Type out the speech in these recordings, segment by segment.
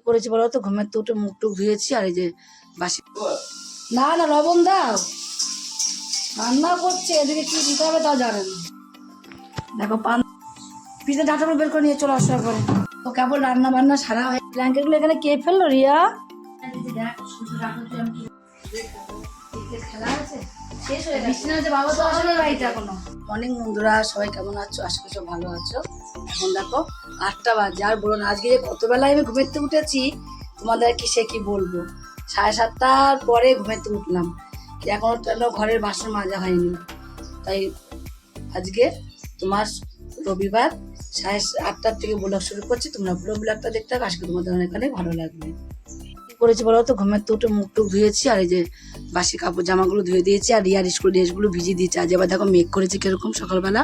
করেছি বলো তো, ঘুমের তো উঠে মুখ টুক ধুয়েছি আর এই যে বাসি না না লবণ দাও, রান্না করছে, এদিকে কি দিতে হবে তাও জানে না। দেখো পান পিঠে ঢাকাগুলো বের করে নিয়ে চলে আসার পরে তো কেবল রান্না বান্না সারা হয়ে ব্ল্যাঙ্কেট গুলো এখানে কে ফেললো রিয়া? খেলা আছে শেষ হয়ে গেছে, বাবা তো আসলে বাড়িতে এখনো। মর্নিং বন্ধুরা, সবাই কেমন আছো? আশা করি সব ভালো আছো। এখন দেখো 8টা বাজে, আর বলো না আজকে যে কত বেলায় আমি ঘুমের থেকে উঠেছি তোমাদের কি সে কি বলবো। 7:30টার পরে ঘুমের থেকে উঠলাম, এখনো ঘরের বাসন মাজা হয়নি। তাই আজকে তোমার রবিবার 8:30টার থেকে ব্লগ শুরু করছি। তোমরা পুরো ব্লগটা দেখতে হবে, আজকে তোমাদের অনেকখানি ভালো লাগবে। কি করেছি বলো তো, ঘুমের থেকে উঠে মুখ টুক ধুয়েছি আর এই যে বাসি কাপড় জামাগুলো ধুয়ে দিয়েছি আর রিয়ার স্কুল ড্রেসগুলো ভিজিয়ে দিয়েছি। আজ এবার দেখো মেঘ করেছে কিরকম সকালবেলা,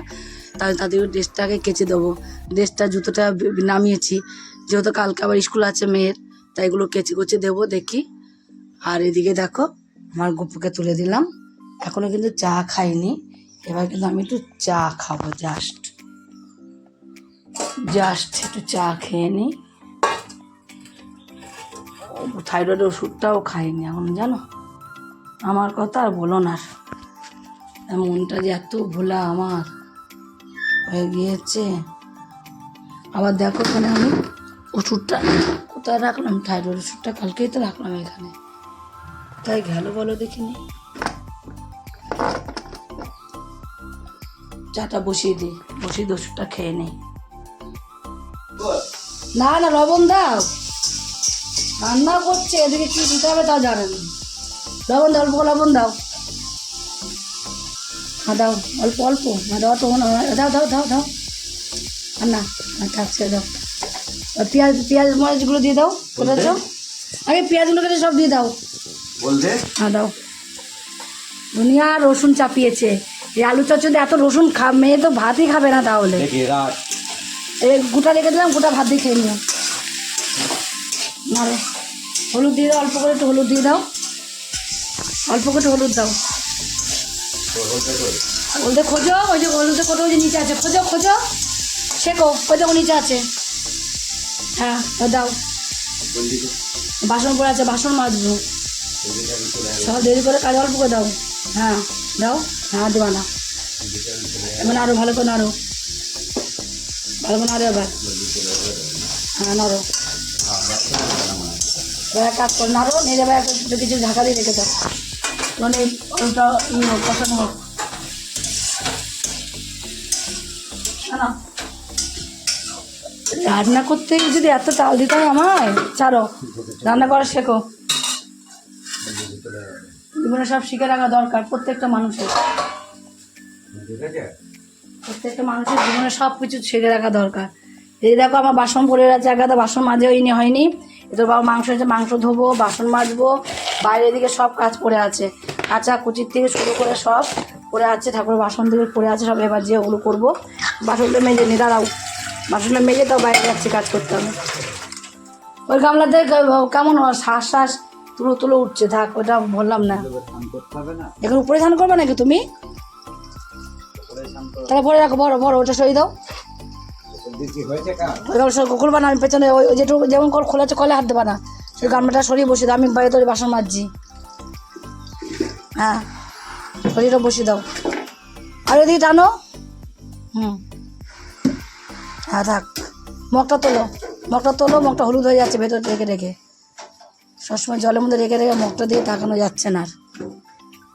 তাহলে তাদের ড্রেসটাকে কেচে দেবো। ড্রেসটা জুতোটা নামিয়েছি, যেহেতু কালকে আবার স্কুল আছে মেয়ের, তাই এগুলো কেচে কুচে দেবো দেখি। আর এদিকে দেখো আমার গুপুকে তুলে দিলাম, এখনো কিন্তু চা খাইনি। এবার কিন্তু আমি একটু চা খাবো, জাস্ট একটু চা খেয়ে নিই। থাইরয়েডের ওষুধটাও খাইনি এখন, জানো আমার কথা আর বলো না। মনটা যে এত ভোলা আমার হয়ে গিয়েছে। আবার দেখো এখানে আমি ওষুধটা কোথায় রাখলাম, থাইরয়েড ওষুধটা কালকেই তো রাখলাম এখানে, তাই গেল বলো দেখিনি। চাটা বসিয়ে দিই, ওষুধটা খেয়ে নেই। না না লবণ দাও, রান্না করছে, এদিকে কি দিতে হবে তাও জানে না। লবণ দাও, অল্প লবণ দাও। হ্যাঁ দাও, অল্প অল্প দাও তো, দাও দাও দাও দাও। আর না থাকছে, দাও। পেঁয়াজ মরিচগুলো দিয়ে দাও, করেছো আগে পেঁয়াজগুলো কেটে সব দিয়ে দাও। হ্যাঁ দাও। দুনিয়া রসুন চাপিয়েছে, এই আলু চচ্চড়িতে এত রসুন মেয়ে তো ভাতই খাবে না। তাহলে এই গোটা রেখে দিলাম, গোটা ভাত দিয়ে খেয়ে নিও। না রে, হলুদ দিয়ে দাও, অল্প করে একটু হলুদ দিয়ে দাও, অল্প করে একটু হলুদ দাও। হলুদে খোঁজো, ওই যে হলুদে কোটো ওই যে নিচে আছে, খোঁজো খোঁজো, শেখো, ওই দেখো নিচে আছে। হ্যাঁ দাও, বাসন পড়ে আছে, বাসন মাজবো। সব দেরি করে কাজ, অল্প করে দাও। হ্যাঁ দাও, হ্যাঁ দেবা না, এবার আরো ভালো করে নাড়ো, ভালো করে নাড়ো এবার। হ্যাঁ নাড়ো, এবার কাজ করে নাড়ো, নিয়ে যাবে একটু কিছু ঢাকা দিয়ে রেখে দাও, মানে ওটা কষানো হোক। না রান্না করতে গিয়ে যদি এত চাল দিতে হয় আমায়, ছাড়ো, রান্না করা শেখো। জীবনে সব শিখে রাখা দরকার প্রত্যেকটা মানুষের, জীবনে সব কিছু শিখে রাখা দরকার। এই দেখো আমার বাসন পড়ে আছে, একাদা বাসন মাজে হয়নি। এতো বাবা মাংস হয়েছে, মাংস ধোবো, বাসন মাজবো, বাইরের দিকে সব কাজ পড়ে আছে, কাঁচা কুচির থেকে শুরু করে সব পড়ে আছে, ঠাকুরের বাসন থেকে পড়ে আছে সব। এবার যে ওগুলো করবো, বাসনটা মেজে নি, দাঁড়াও, বাসনটা মেজে তাও বাইরে যাচ্ছে কাজ করতে হবে। ওই গামলাতে কেমন শ্বাস তুলো উঠছে, থাক ওটা বললাম না। এখন উপরে স্নান করবে নাকি তুমি? তাহলে ভরে রাখো, বড় ওটা সরিয়ে দাও। খুলবা না, আমি পেছনে ওই যেটুকু যেমন কল খোলা আছে কলে হাত দেবা না, সেই গামলাটা সরিয়ে বসিয়ে দাও। আমি বাইরে তোর বাসন মাজছি। হ্যাঁ সরিয়েটা বসিয়ে দাও, আর ওইদিকে টানো। হ্যাঁ থাক, মগটা তোলো, মগটা হলুদ হয়ে যাচ্ছে ভেতর রেখে রেখে, সবসময় জলের মধ্যে রেখে রেখে মগটা দিয়ে তাকানো যাচ্ছে না। আর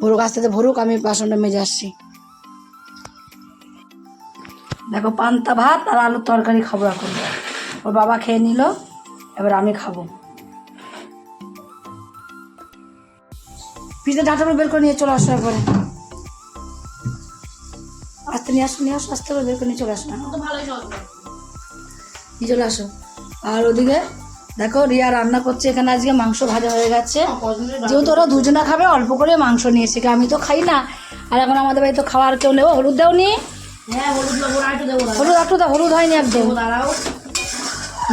ভরুক, আস্তে আস্তে ভরুক, আমি বাসনটা মেজে আসছি। দেখো পান্তা ভাত আর আলুর তরকারি খাবো এখন, ওর বাবা খেয়ে নিল, এবার আমি খাবো। পিঠে ঢাকাগুলো বের করে নিয়ে চলে আসো একবারে, আস্তে নিয়ে আসো আস্তে করে বের করে নিয়ে চলে আসো, নিয়ে চলে আসো। আর ওদিকে দেখো রিয়া রান্না করছে, এখানে আজকে মাংস ভাজা হয়ে গেছে, যেহেতু ওরা দুজনা খাবে অল্প করে মাংস নিয়েছে, আমি তো খাই না। আর এখন আমাদের বাড়ি তো খাওয়ার কেউ নেবো। হলুদ দাও নি, হলুদ একটু দাও, হলুদ হয়নি একদম,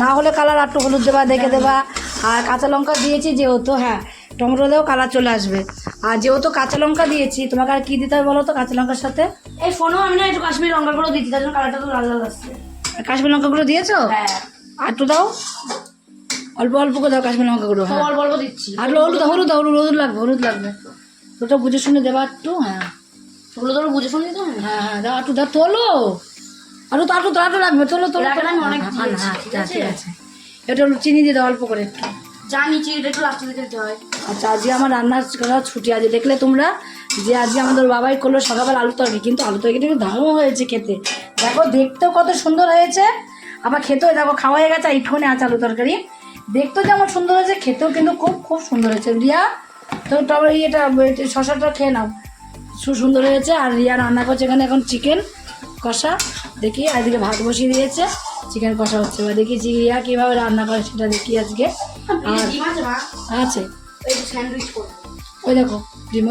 না হলে কালার একটু হলুদ দেবা, দেখে দেবা। আর কাঁচা লঙ্কা দিয়েছি যেহেতু, হ্যাঁ টমেটো দেও, কালার চলে আসবে। আর যেহেতু কাঁচা লঙ্কা দিয়েছি, তোমাকে আর কি দিতে হবে বলো তো কাঁচা লঙ্কার সাথে? এই শোনো, আমি না একটু কাশ্মীরি লঙ্কাগুলো দিচ্ছি, তার জন্য কালারটা তো লাল লাল আসছে। কাশ্মীরি লঙ্কাগুলো দিয়েছো? হ্যাঁ, আর একটু দাও, অল্প অল্প করে দাও কাশ্মীরি লঙ্কা গুঁড়ো। হ্যাঁ অল্প অল্প দিচ্ছি। আর হলুদ লাগবে ওটা বুঝে শুনে দেবা একটু। হ্যাঁ ওগুলো তোর বুঝে শুনে দিতে হবে। হ্যাঁ দাও একটু দাও, তোলো আরো লাগবে, তোলো আমি অনেক হ্যাঁ ঠিক আছে। এটা হলো চিনি দিয়ে দাও অল্প করে একটু। জানি চিনিটা একটু লাস্টে দিতে দিতে হয়। আচ্ছা আজকে আমার রান্নার করা ছুটি আছে, দেখলে তোমরা যে আজকে আমাদের বাবাই করলো সকালবেলা আলু তরকারি, কিন্তু আলু তরকারিটা একটু দারুণ হয়েছে খেতে। দেখো দেখতেও কত সুন্দর হয়েছে, আবার খেতেও দেখো খাওয়া হয়ে গেছে এইটুখানে আছে আলু তরকারি। দেখতেও যেমন সুন্দর হয়েছে, খেতেও কিন্তু খুব সুন্দর হয়েছে। রিয়া তো তবে শশাটা খেয়ে নাও, সুন্দর হয়েছে। আর রিয়া রান্না করছে এখানে এখন চিকেন কষা, দেখি আজকে ভাত বসিয়ে দিয়েছে, চিকেন কষা হচ্ছে। এবার দেখি রিয়া কীভাবে রান্না করে সেটা দেখি আজকে। আর আছে ওই দেখো ডিম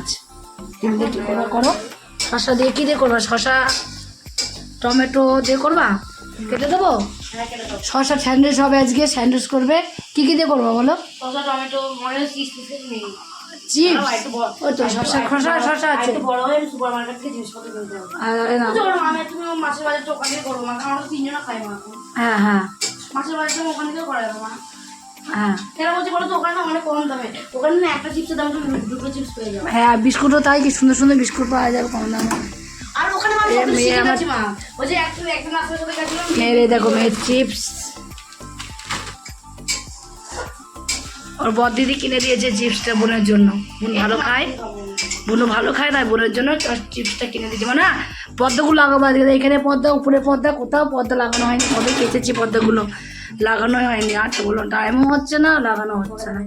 আছে, ডিম দিয়ে কী করো, শশা দিয়ে কী দিয়ে করবা, শশা টমেটো দিয়ে করবা, কেটে দেবো শশা স্যান্ডউইচ হবে আজকে, স্যান্ডউইচ করবে। কী দিয়ে করবো বলো? শসা টমেটো মনে নেই চিপস, ওই তো শশা আছে। বড় হয়ে সুপার মার্কেট থেকে জিনিসপত্র কিনতে হবে। আমি তুমি মাছের বাজারটা ওখান থেকে করবো, মানে আমরা তো তিনজনা খাই মা। হ্যাঁ মাছের বাজারটা ওখান থেকেও করা যাবে মা। হ্যাঁ কেন বলছি বলো তো, ওখানে অনেক কম দামে, ওখানে না একটা চিপসের দাম তো দুটো চিপস পেয়ে যাবে। হ্যাঁ বিস্কুটও তাই, কি সুন্দর বিস্কুট পাওয়া যাবে কম দামে। আর ওখানে মা ওই যে একজন আসলে সাথে গেছিলাম, মেরে দেখো মেয়ের চিপস, ওর বর দিদি কিনে দিয়েছে চিপসটা বোনের জন্য। বোন ভালো খায় তাই বোনের জন্য চিপসটা কিনে দিয়েছে। মানে পর্দাগুলো লাগাবো আজকে, এখানে পর্দা, উপরে পর্দা, কোথাও পর্দা লাগানো হয়নি, কবে কেচেছি পর্দাগুলো, লাগানোই হয়নি। আর তো বললাম টাইমও হচ্ছে না, লাগানো হচ্ছে না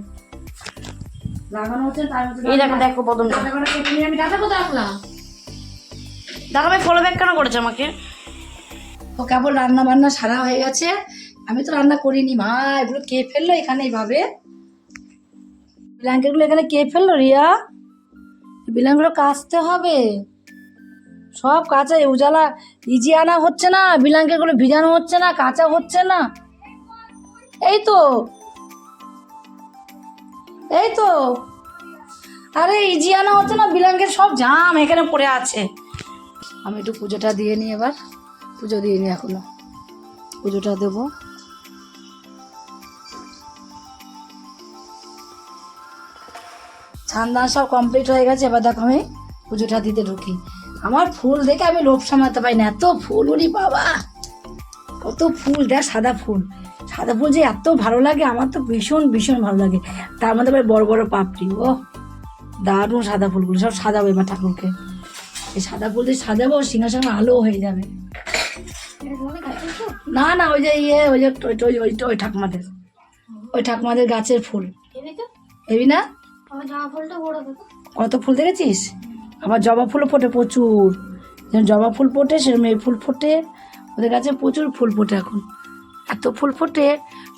তাই হচ্ছে। এই দেখো প্রথম আমি দাদা কোথায় রাখলাম, দাদা ভাই ফলো ব্যাক কেন করেছে আমাকে? ও কেবল রান্না বান্না সারা হয়ে গেছে, আমি তো রান্না করিনি। মা এগুলো কে ফেললো এখানে এইভাবে, ব্ল্যাঙ্কেটগুলো এখানে কে ফেললো? রিয়া ব্ল্যাঙ্কেটগুলো কাচতে হবে, সব কাঁচা উজালা ইজি আনা হচ্ছে না, ব্ল্যাঙ্কেটগুলো ভিজানো হচ্ছে না, কাঁচা হচ্ছে না। এই তো আরে ইজি আনা হচ্ছে না, ব্ল্যাঙ্কেট সব জাম এখানে পড়ে আছে। আমি একটু পুজোটা দিয়ে নিই, এবার পুজো দিয়ে নিই, এখনো পুজোটা দেবো। ছান্দান সব কমপ্লিট হয়ে গেছে, এবার দেখো আমি পুজোটা দিতে ঢুকি। আমার ফুল দেখে আমি লোভ সামলাতে পারি না, এত ফুল, উনি বাবা কত ফুল। দেখ সাদা ফুল যে এত ভালো লাগে, আমার তো ভীষণ ভালো লাগে। তার মধ্যে বড় বড় পাপড়ি, ও দারুণ সাদা ফুলগুলো সব সাজাবো এবার ঠাকুরকে। এই সাদা ফুল দিয়ে সাজাবো, সিংহাসন আলো হয়ে যাবে। না ওই যে ওই ঠাকুমাদের গাছের ফুল, হেবি না? কত ফুল দেখেছিস? আবার জবা ফুলও ফোটে প্রচুর, যেমন জবা ফুল ফোটে সেরকম এই ফুল ফোটে, ওদের কাছে প্রচুর ফুল ফোটে এখন, এত ফুল ফোটে।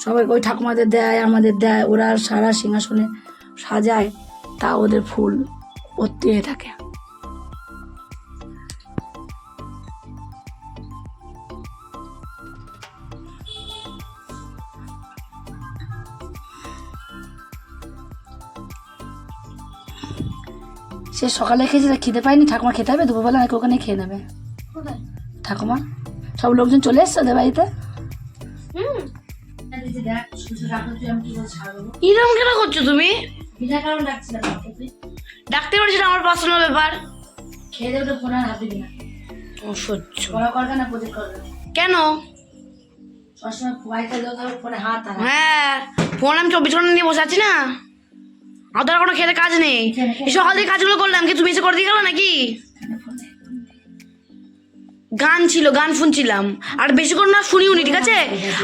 সবাই ওই ঠাকুমাদের দেয়, আমাদের দেয়, ওরা সারা সিংহাসনে সাজায়, তা ওদের ফুল ভর্তি হয়ে থাকে। সে সকালে খেয়েছে, খেতে পাইনি, ঠাকুমা খেতে হবে দুপুরবেলা, নাকি ওখানে খেয়ে নেবে ঠাকুমা। সব লোকজন চলে এসছে ওদের বাড়িতে। এরকম কেন করছো তুমি? ডাকতে পারছি না, আমার পার্সোনাল ব্যাপার। খেয়ে দেবে তো, ফোন আর হাত দিবি না। অসহ্য। করবে না, প্রজেক্ট করবে কেন? সবসময় বাড়িতে ফোনে হাত। হ্যাঁ ফোন আমি 24 ঘন্টা নিয়ে বসে আছি না, আমার কোনো খেতে কাজ নেই। সকাল থেকে কাজগুলো করলাম, কি তুমি এসে করে দিয়ে গেলো নাকি? গান ছিল, গান শুনছিলাম, আর বেশিক্ষণ না শুনিওনি, ঠিক আছে?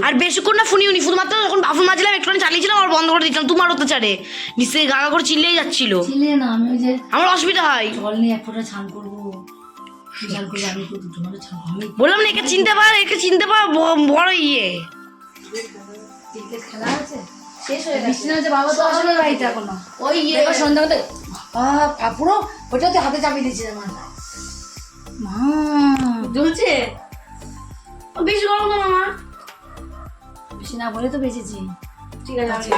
আর বেশিক্ষণ না শুনিওনি, শুধুমাত্র যখন বাসন মাজছিলাম একটুখানি চালিয়েছিলাম, আর বন্ধ করে দিচ্ছিলাম। তোমার অত্যাচারে নিশ্চয়ই গাগা করে চিল্লেই যাচ্ছিল। না আমি ওই যে আমার অসুবিধা হয়, জল নিয়ে এক ফোঁটা ছান করবো, বললাম না একে চিনতে পার বড় ইয়ে। খেলা আছে শেষ হয়ে গেছে, বাবা তো আসলে বাড়িতে এখনো। ওই ইয়ে সন্ধ্যাতে পুরো ওটাতে হাতে চাপিয়ে দিচ্ছে আমার মা, দুলছে বেশি গরম না মা, বেশি না বলে তো বেঁচেছি। ঠিক আছে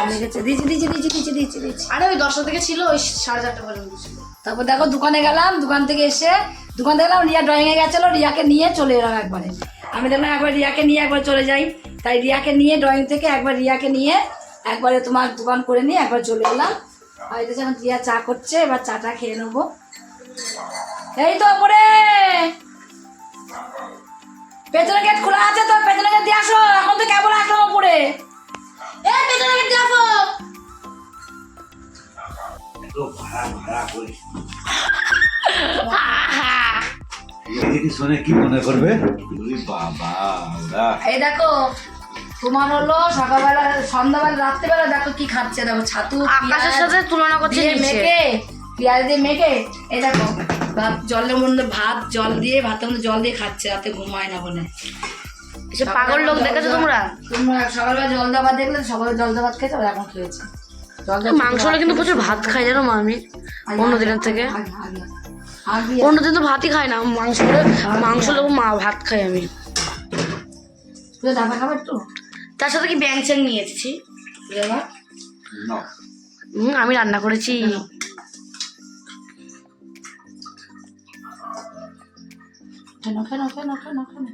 দিয়েছি। আরে ওই 10টা থেকে ছিল, ওই 4:30 পর্যন্ত ছিল। তারপর দেখো দোকানে গেলাম, দোকান থেকে এসে রিয়া ড্রয়িংয়ে গেছিলো, রিয়াকে নিয়ে চলে এলাম একবারে। আমি দেখলাম একবার রিয়াকে নিয়ে একবার চলে যাই, তাই রিয়াকে নিয়ে ড্রয়িং থেকে একবার রিয়াকে নিয়ে একবারে তোমার দোকান করে নিয়ে একবার চলে এলাম। আর এটা যেমন প্রিয়া চা করছে, এবার চাটা খেয়ে নেবো। এই তো ওপরে পেছনে গেট খোলা আছে, তো পেছনে গেট দিয়ে আসো। এখন তো কেবল আসলাম ওপরে, এই পেছনে গেট দিয়ে আসো। শুনে কি মনে করবে? বাবা ওরা এই দেখো তোমার হলো সকালবেলা, সন্ধ্যাবেলা, রাত্রেবেলা দেখো কি খাচ্ছে, দেখো ছাতু আকাশের সাথে তুলনা করছে দিয়ে নিচে। মেখে, পেঁয়াজ দিয়ে মেখে, এই দেখো ভাত জলের মধ্যে ভাত জল দিয়ে, ভাতের মধ্যে জল দিয়ে খাচ্ছে, রাতে ঘুমায় না বলে। এসব পাগল লোক দেখেছো তোমরা? তোমরা সকালবেলা জল দেওয়া ভাত দেখলে, সকালে জল দেওয়া ভাত খেয়েছো, আর এখন খেয়েছে জল দেওয়া মাংস হলে কিন্তু প্রচুর ভাত খাই জানো মা আমি অন্য দিনের থেকে। আগে অন্য দিন তো ভাতই খাই না, মাংস হলে মাংস হলে মা ভাত খাই আমি। ডাবা খাবার তো তার সাথে কি ব্যাং চ্যাং নিয়ে এসেছি। না আমি রান্না করেছি। কেন কেন কেন কেন কেন